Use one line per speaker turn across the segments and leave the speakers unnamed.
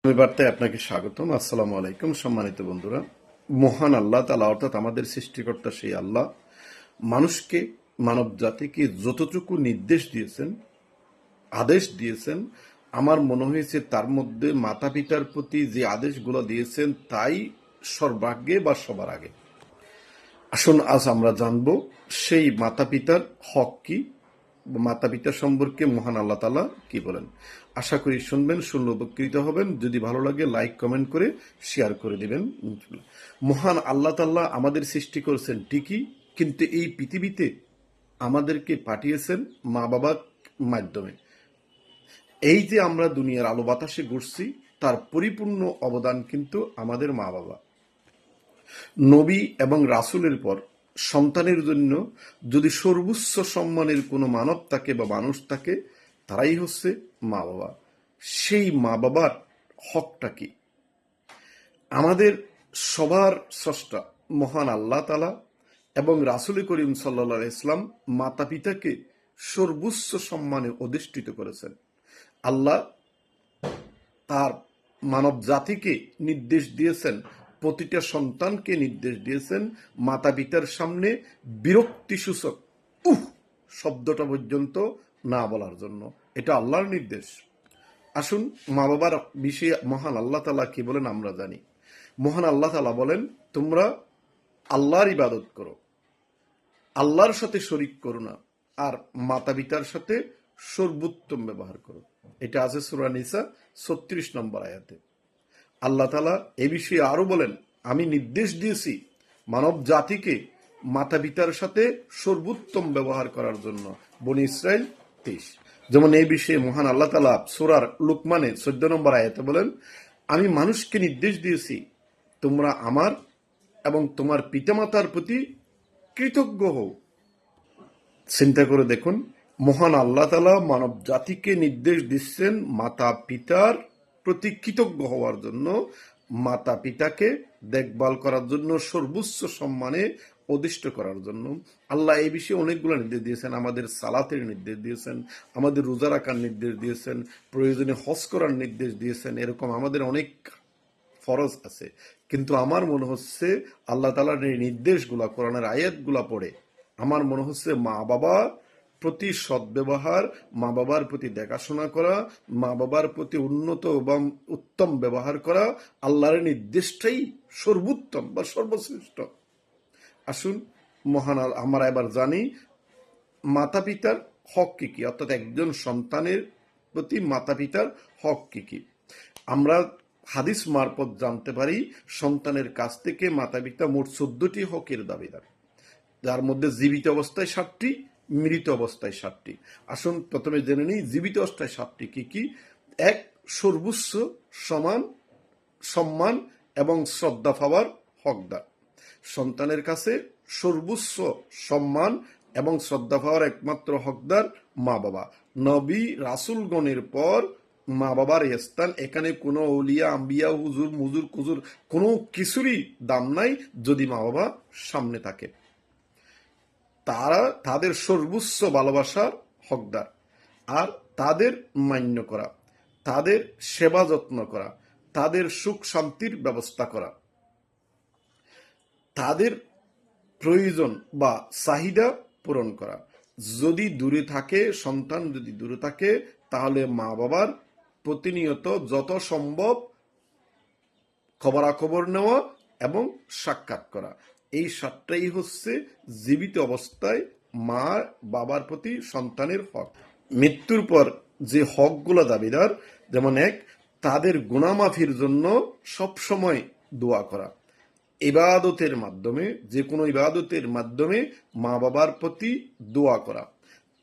আমি বার্তায় আপনাকে স্বাগতম। আসসালামু আলাইকুম সম্মানিত বন্ধুরা। মহান আল্লাহ তাআলা অর্থাৎ আমাদের সৃষ্টিকর্তা সেই আল্লাহ মানুষকে, মানব জাতিকে যতটুকু নির্দেশ দিয়েছেন, আদেশ দিয়েছেন, আমার মনে হয়েছে তার মধ্যে মাতা পিতার প্রতি যে আদেশগুলো দিয়েছেন তাই সর্বাগ্যে বা সবার আগে। আসুন আজ আমরা জানব সেই মাতা পিতার হক কি, মাতা পিতা সম্পর্কে মহান আল্লাহ তাআলা কি বলেন। আশা করি শুনবেন, শুনলে উপকৃত হবেন। যদি ভালো লাগে লাইক কমেন্ট করে শেয়ার করে দিবেন। মহান আল্লাহ তাআলা আমাদের সৃষ্টি করেছেন ঠিকই, কিন্তু এই পৃথিবীতে আমাদেরকে পাঠিয়েছেন মা বাবার মাধ্যমে। এই যে আমরা দুনিয়ার আলো বাতাসে ঘুরছি, তার পরিপূর্ণ অবদান কিন্তু আমাদের মা বাবা। নবী এবং রাসূলের পর সন্তানের জন্য যদি সর্বোচ্চ সম্মানের কোনো মানব থাকে বা মানুষ থাকে, তারাই হচ্ছে মা বাবা। সেই মা বাবার হকটা কি? আমাদের সবার স্রষ্টা মহান আল্লাহ তাআলা এবং রাসূল করিম সাল্লাল্লাহু আলাইহি ওয়াসাল্লাম মাতা পিতাকে সর্বোচ্চ সম্মানে অধিষ্ঠিত করেছেন। আল্লাহ তার মানব জাতিকে নির্দেশ দিয়েছেন, প্রতিটা সন্তানকে নির্দেশ দিয়েছেন মাতা পিতার সামনে বিরক্তিসূচক উহ শব্দটা পর্যন্ত না বলার জন্য। এটা আল্লাহর নির্দেশ। আসুন মা বাবার বিষয়ে মহান আল্লাহ তাআলা কি বলেন আমরা জানি। মহান আল্লাহ তাআলা বলেন, তোমরা আল্লাহর ইবাদত করো, আল্লাহর সাথে শরিক করো না, আর মাতা পিতার সাথে সর্বোত্তম ব্যবহার করো। এটা আছে সূরা নিসা 36 নম্বর আয়াতে। আল্লাহ তাআলা এ বিষয়ে আরো বলেন, আমি নির্দেশ দিয়েছি মানব জাতিকে মাতা পিতার সাথে সর্বোত্তম ব্যবহার করার জন্য। বনী ইসরাইল 23। যেমন এই বিষয়ে মহান আল্লাহ তাআলা সূরার লুকমানে 14 নম্বর আয়াতে বলেন, আমি মানুষকে নির্দেশ দিয়েছি তোমরা আমার এবং তোমার পিতামাতার প্রতি কৃতজ্ঞ হও। চিন্তা করে দেখুন, মহান আল্লাহ তাআলা মানব জাতিকে নির্দেশ দিচ্ছেন মাতা পিতার প্রতি কৃতজ্ঞ হওয়ার জন্য, মাতা পিতাকে দেখভাল করার জন্য, সর্বোচ্চ সম্মানে অধিষ্ঠ করার জন্য। আল্লাহ এই বিষয়ে অনেকগুলো নির্দেশ দিয়েছেন। আমাদের সালাতের নির্দেশ দিয়েছেন, আমাদের রোজা রাখার নির্দেশ দিয়েছেন, প্রয়োজনে হজ করার নির্দেশ দিয়েছেন। এরকম আমাদের অনেক ফরজ আছে। কিন্তু আমার মনে হচ্ছে আল্লাহ তাআলার এই নির্দেশগুলা, কোরআনের আয়াতগুলা পড়ে আমার মনে হচ্ছে মা বাবা প্রতি সদ্ব্যবহার, মা বাবার প্রতি দেখাশোনা করা, মা বাবার প্রতি উন্নত এবং উত্তম ব্যবহার করা, আল্লাহর নির্দেশটাই সর্বোত্তম বা সর্বশ্রেষ্ঠ। আসুন আমরা এবার জানি মাতা পিতার হক কি কি, অর্থাৎ একজন সন্তানের প্রতি মাতা পিতার হক কি কি। আমরা হাদিস মারফত জানতে পারি সন্তানের কাছ থেকে মাতা পিতা মোট 14টি হকের দাবিদার, যার মধ্যে জীবিত অবস্থায় 7টি, মৃত অবস্থায় 7টি। আসুন প্রথমে জেনে নিই জীবিত অবস্থায় 7টি কি কি। এক, সর্বোচ্চ সম্মান এবং শ্রদ্ধা পাওয়ার হকদার। সন্তানের কাছে সর্বোচ্চ সম্মান এবং শ্রদ্ধা পাওয়ার একমাত্র হকদার মা বাবা। নবী রাসূলগণের পর মা বাবার স্থান, এখানে কোনো অলিয়া আম্বিয়া হুজুর মুজুর কুজুর কোনো কিছুরই দাম নাই যদি মা বাবা সামনে থাকে। তারা তাদের সর্বোচ্চ ভালোবাসার হকদার। আর তাদের মান্য করা, তাদের সেবা যত্ন করা, তাদের সুখ শান্তির ব্যবস্থা করা, তাদের প্রয়োজন বা চাহিদা পূরণ করা। যদি দূরে থাকে, সন্তান যদি দূরে থাকে, তাহলে মা বাবার প্রতিনিয়ত যত সম্ভব খবরাখবর নেওয়া এবং সাক্ষাৎ করা। এই 7টাই হচ্ছে জীবিত অবস্থায় মা বাবার প্রতি সন্তানের হক। মৃত্যুর পর যে হকগুলো দাবিদার, যেমন এক, তাদের গুনাহ মাফির জন্য সবসময় দোয়া করা। ইবাদতের মাধ্যমে, যে কোনো ইবাদতের মাধ্যমে মা বাবার প্রতি দোয়া করা।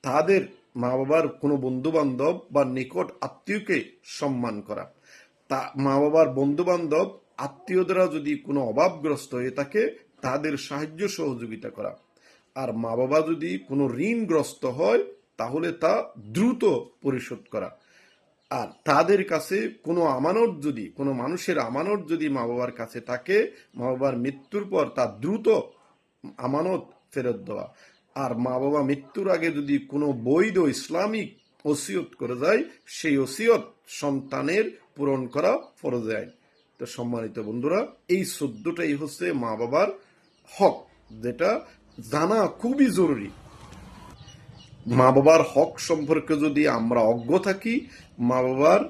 তাদের মা বাবার কোনো বন্ধু বান্ধব বা নিকট আত্মীয়কে সম্মান করা। তা মা বাবার বন্ধু বান্ধব আত্মীয়রা যদি কোনো অভাবগ্রস্ত হয়ে থাকে তাদের সাহায্য সহযোগিতা করা। আর মা বাবা যদি কোনো ঋণগ্রস্ত হয় তাহলে তা দ্রুত পরিশোধ করা। আর তাদের কাছে কোনো আমানত যদি, কোনো মানুষের আমানত যদি মা বাবার কাছে থাকে, মা বাবার মৃত্যুর পর তা দ্রুত আমানত ফেরত দেওয়া। আর মা বাবা মৃত্যুর আগে যদি কোনো বৈধ ইসলামিক ওসিয়ত করে যায়, সেই ওসিয়ত সন্তানের পূরণ করা ফরজ আইন। তো সম্মানিত বন্ধুরা, এই 14টাই হচ্ছে মা বাবার হক, যেটা জানা খুবই জরুরি। মা বাবার হক সম্পর্কে যদি আমরা অজ্ঞ থাকি, মা বাবার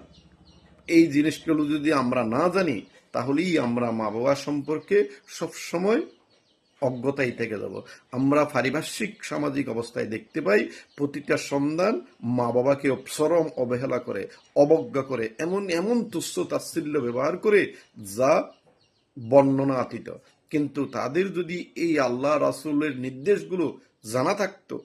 এই জিনিসগুলো যদি আমরা না জানি, তাহলেই আমরা মা বাবা সম্পর্কে সবসময় অজ্ঞতাই থেকে যাব। আমরা পারিপার্শ্বিক সামাজিক অবস্থায় দেখতে পাই প্রতিটা সন্তান মা বাবাকে চরম অবহেলা করে, অবজ্ঞা করে, এমন এমন তুচ্ছ তাচ্ছিল্য ব্যবহার করে যা বর্ণনাতীত। কিন্তু তাদের যদি এই আল্লাহ রাসূলের নির্দেশগুলো জানা থাকতো,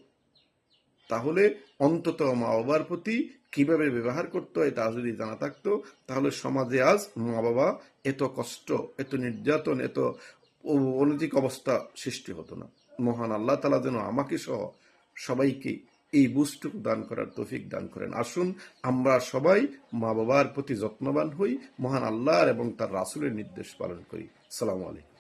তাহলে অন্তত মা বাবার প্রতি কিভাবে ব্যবহার করতে হয় তা যদি জানা থাকতো, তাহলে সমাজে আজ মা বাবা এত কষ্ট, এত নির্যাতন, এত অনৈতিক অবস্থা সৃষ্টি হতো না। মহান আল্লাহ তাআলা যেন আমাকে সহ সবাইকে এই বুঝটুকু দান করার তৌফিক দান করেন। আসুন আমরা সবাই মা বাবার প্রতি যত্নবান হই, মহান আল্লাহর এবং তার রাসূলের নির্দেশ পালন করি। আসসালামু আলাইকুম।